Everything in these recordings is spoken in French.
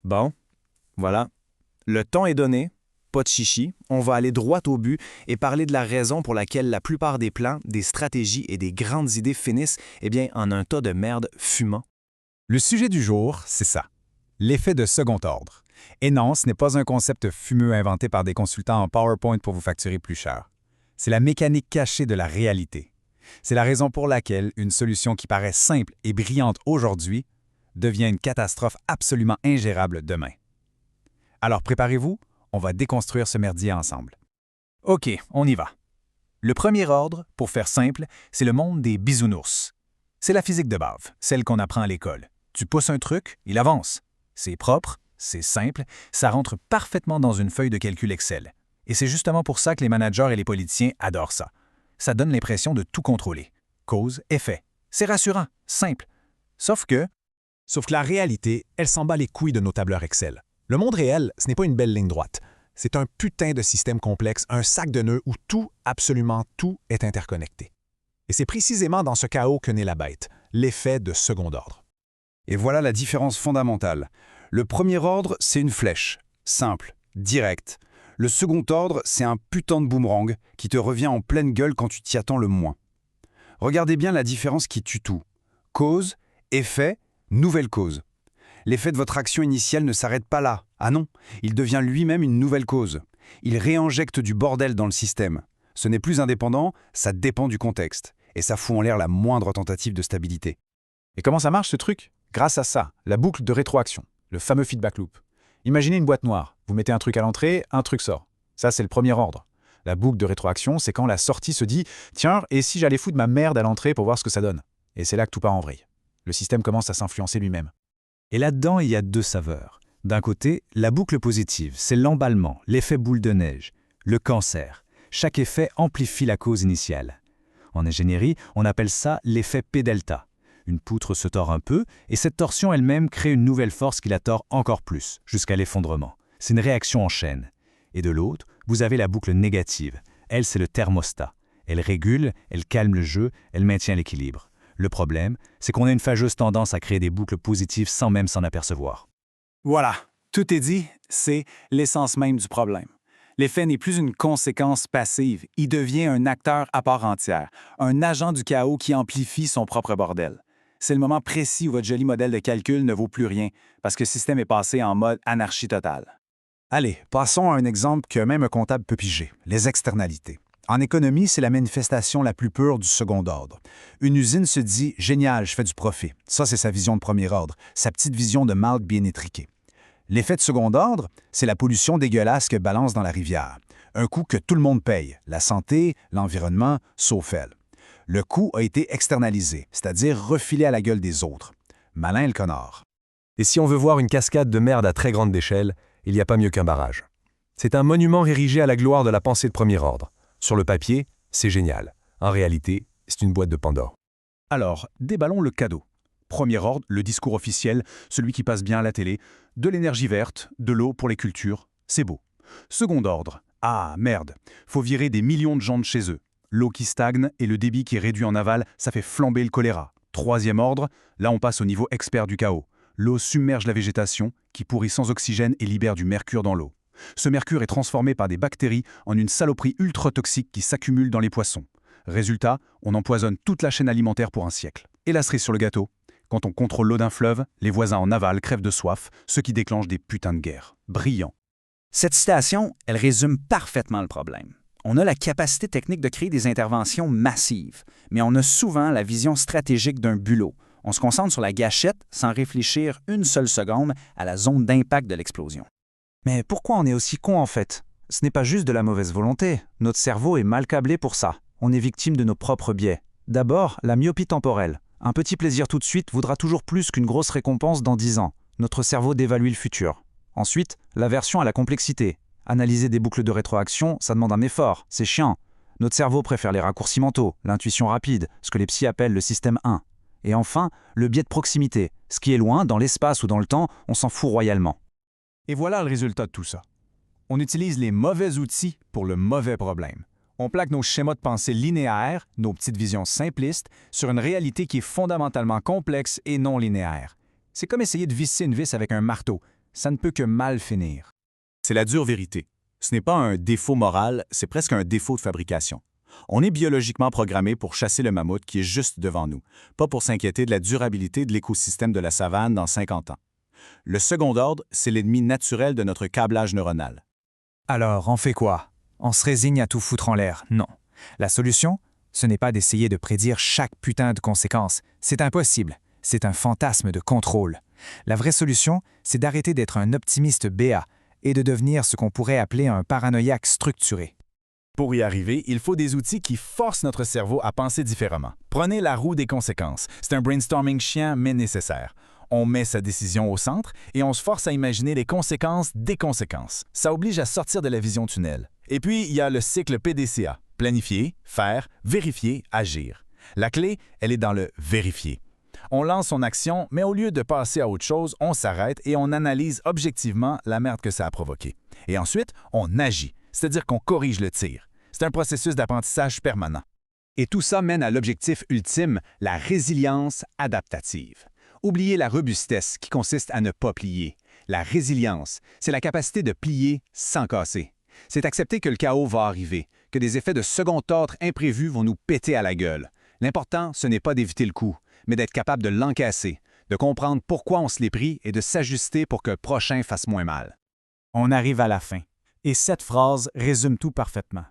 Bon, voilà. Le ton est donné, pas de chichi, on va aller droit au but et parler de la raison pour laquelle la plupart des plans, des stratégies et des grandes idées finissent en un tas de merde fumant. Le sujet du jour, c'est ça. L'effet de second ordre. Et non, ce n'est pas un concept fumeux inventé par des consultants en PowerPoint pour vous facturer plus cher. C'est la mécanique cachée de la réalité. C'est la raison pour laquelle une solution qui paraît simple et brillante aujourd'hui devient une catastrophe absolument ingérable demain. Alors préparez-vous, on va déconstruire ce merdier ensemble. OK, on y va. Le premier ordre, pour faire simple, c'est le monde des bisounours. C'est la physique de base, celle qu'on apprend à l'école. Tu pousses un truc, il avance. C'est propre, c'est simple, ça rentre parfaitement dans une feuille de calcul Excel. Et c'est justement pour ça que les managers et les politiciens adorent ça. Ça donne l'impression de tout contrôler. Cause, effet. C'est rassurant, simple. Sauf que la réalité, elle s'en bat les couilles de nos tableurs Excel. Le monde réel, ce n'est pas une belle ligne droite. C'est un putain de système complexe, un sac de nœuds où tout, absolument tout, est interconnecté. Et c'est précisément dans ce chaos que naît la bête, l'effet de second ordre. Et voilà la différence fondamentale. Le premier ordre, c'est une flèche, simple, directe. Le second ordre, c'est un putain de boomerang qui te revient en pleine gueule quand tu t'y attends le moins. Regardez bien la différence qui tue tout. Cause, effet, nouvelle cause. L'effet de votre action initiale ne s'arrête pas là. Ah non, il devient lui-même une nouvelle cause. Il réinjecte du bordel dans le système. Ce n'est plus indépendant, ça dépend du contexte. Et ça fout en l'air la moindre tentative de stabilité. Et comment ça marche ce truc? Grâce à ça, la boucle de rétroaction, le fameux feedback loop. Imaginez une boîte noire. Vous mettez un truc à l'entrée, un truc sort. Ça, c'est le premier ordre. La boucle de rétroaction, c'est quand la sortie se dit « Tiens, et si j'allais foutre ma merde à l'entrée pour voir ce que ça donne ?» Et c'est là que tout part en vrille. Le système commence à s'influencer lui-même. Et là-dedans, il y a deux saveurs. D'un côté, la boucle positive, c'est l'emballement, l'effet boule de neige, le cancer. Chaque effet amplifie la cause initiale. En ingénierie, on appelle ça l'effet P-delta. Une poutre se tord un peu, et cette torsion elle-même crée une nouvelle force qui la tord encore plus, jusqu'à l'effondrement. C'est une réaction en chaîne. Et de l'autre, vous avez la boucle négative. Elle, c'est le thermostat. Elle régule, elle calme le jeu, elle maintient l'équilibre. Le problème, c'est qu'on a une fâcheuse tendance à créer des boucles positives sans même s'en apercevoir. Voilà, tout est dit, c'est l'essence même du problème. L'effet n'est plus une conséquence passive, il devient un acteur à part entière, un agent du chaos qui amplifie son propre bordel. C'est le moment précis où votre joli modèle de calcul ne vaut plus rien, parce que le système est passé en mode anarchie totale. Allez, passons à un exemple que même un comptable peut piger, les externalités. En économie, c'est la manifestation la plus pure du second ordre. Une usine se dit « Génial, je fais du profit ». Ça, c'est sa vision de premier ordre, sa petite vision de marque bien étriquée. L'effet de second ordre, c'est la pollution dégueulasse que balance dans la rivière. Un coût que tout le monde paye, la santé, l'environnement, sauf elle. Le coût a été externalisé, c'est-à-dire refilé à la gueule des autres. Malin le connard. Et si on veut voir une cascade de merde à très grande échelle, il n'y a pas mieux qu'un barrage. C'est un monument érigé à la gloire de la pensée de premier ordre. Sur le papier, c'est génial. En réalité, c'est une boîte de Pandore. Alors, déballons le cadeau. Premier ordre, le discours officiel, celui qui passe bien à la télé, de l'énergie verte, de l'eau pour les cultures, c'est beau. Second ordre, ah merde, faut virer des millions de gens de chez eux. L'eau qui stagne et le débit qui est réduit en aval, ça fait flamber le choléra. Troisième ordre, là on passe au niveau expert du chaos. L'eau submerge la végétation, qui pourrit sans oxygène et libère du mercure dans l'eau. Ce mercure est transformé par des bactéries en une saloperie ultra toxique qui s'accumule dans les poissons. Résultat, on empoisonne toute la chaîne alimentaire pour un siècle. Et la cerise sur le gâteau, quand on contrôle l'eau d'un fleuve, les voisins en aval crèvent de soif, ce qui déclenche des putains de guerres. Brillant. Cette citation, elle résume parfaitement le problème. On a la capacité technique de créer des interventions massives, mais on a souvent la vision stratégique d'un bulot. On se concentre sur la gâchette sans réfléchir une seule seconde à la zone d'impact de l'explosion. Mais pourquoi on est aussi con en fait? Ce n'est pas juste de la mauvaise volonté. Notre cerveau est mal câblé pour ça. On est victime de nos propres biais. D'abord, la myopie temporelle. Un petit plaisir tout de suite voudra toujours plus qu'une grosse récompense dans 10 ans. Notre cerveau dévalue le futur. Ensuite, l'aversion à la complexité. Analyser des boucles de rétroaction, ça demande un effort, c'est chiant. Notre cerveau préfère les raccourcis mentaux, l'intuition rapide, ce que les psys appellent le système 1. Et enfin, le biais de proximité. Ce qui est loin, dans l'espace ou dans le temps, on s'en fout royalement. Et voilà le résultat de tout ça. On utilise les mauvais outils pour le mauvais problème. On plaque nos schémas de pensée linéaires, nos petites visions simplistes, sur une réalité qui est fondamentalement complexe et non linéaire. C'est comme essayer de visser une vis avec un marteau. ça ne peut que mal finir. C'est la dure vérité. Ce n'est pas un défaut moral, c'est presque un défaut de fabrication. On est biologiquement programmé pour chasser le mammouth qui est juste devant nous, pas pour s'inquiéter de la durabilité de l'écosystème de la savane dans 50 ans. Le second ordre, c'est l'ennemi naturel de notre câblage neuronal. Alors, on fait quoi? On se résigne à tout foutre en l'air? Non. La solution, ce n'est pas d'essayer de prédire chaque putain de conséquence. C'est impossible. C'est un fantasme de contrôle. La vraie solution, c'est d'arrêter d'être un optimiste béat et de devenir ce qu'on pourrait appeler un paranoïaque structuré. Pour y arriver, il faut des outils qui forcent notre cerveau à penser différemment. Prenez la roue des conséquences. C'est un brainstorming chiant mais nécessaire. On met sa décision au centre et on se force à imaginer les conséquences des conséquences. Ça oblige à sortir de la vision tunnel. Et puis, il y a le cycle PDCA. Planifier, faire, vérifier, agir. La clé, elle est dans le vérifier. On lance son action, mais au lieu de passer à autre chose, on s'arrête et on analyse objectivement la merde que ça a provoqué. Et ensuite, on agit, c'est-à-dire qu'on corrige le tir. C'est un processus d'apprentissage permanent. Et tout ça mène à l'objectif ultime, la résilience adaptative. Oubliez la robustesse qui consiste à ne pas plier. La résilience, c'est la capacité de plier sans casser. C'est accepter que le chaos va arriver, que des effets de second ordre imprévus vont nous péter à la gueule. L'important, ce n'est pas d'éviter le coup, mais d'être capable de l'encaisser, de comprendre pourquoi on se l'est pris et de s'ajuster pour que le prochain fasse moins mal. On arrive à la fin. Et cette phrase résume tout parfaitement.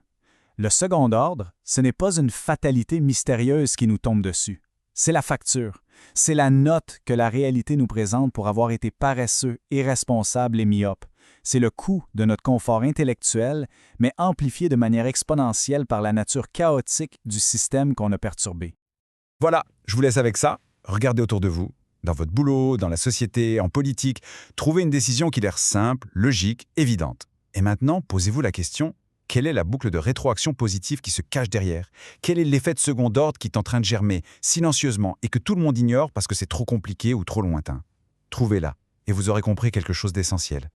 Le second ordre, ce n'est pas une fatalité mystérieuse qui nous tombe dessus. C'est la facture. C'est la note que la réalité nous présente pour avoir été paresseux, irresponsables et myopes. C'est le coût de notre confort intellectuel, mais amplifié de manière exponentielle par la nature chaotique du système qu'on a perturbé. Voilà, je vous laisse avec ça. Regardez autour de vous, dans votre boulot, dans la société, en politique. Trouvez une décision qui a l'air simple, logique, évidente. Et maintenant, posez-vous la question, quelle est la boucle de rétroaction positive qui se cache derrière? Quel est l'effet de second ordre qui est en train de germer silencieusement et que tout le monde ignore parce que c'est trop compliqué ou trop lointain? Trouvez-la et vous aurez compris quelque chose d'essentiel.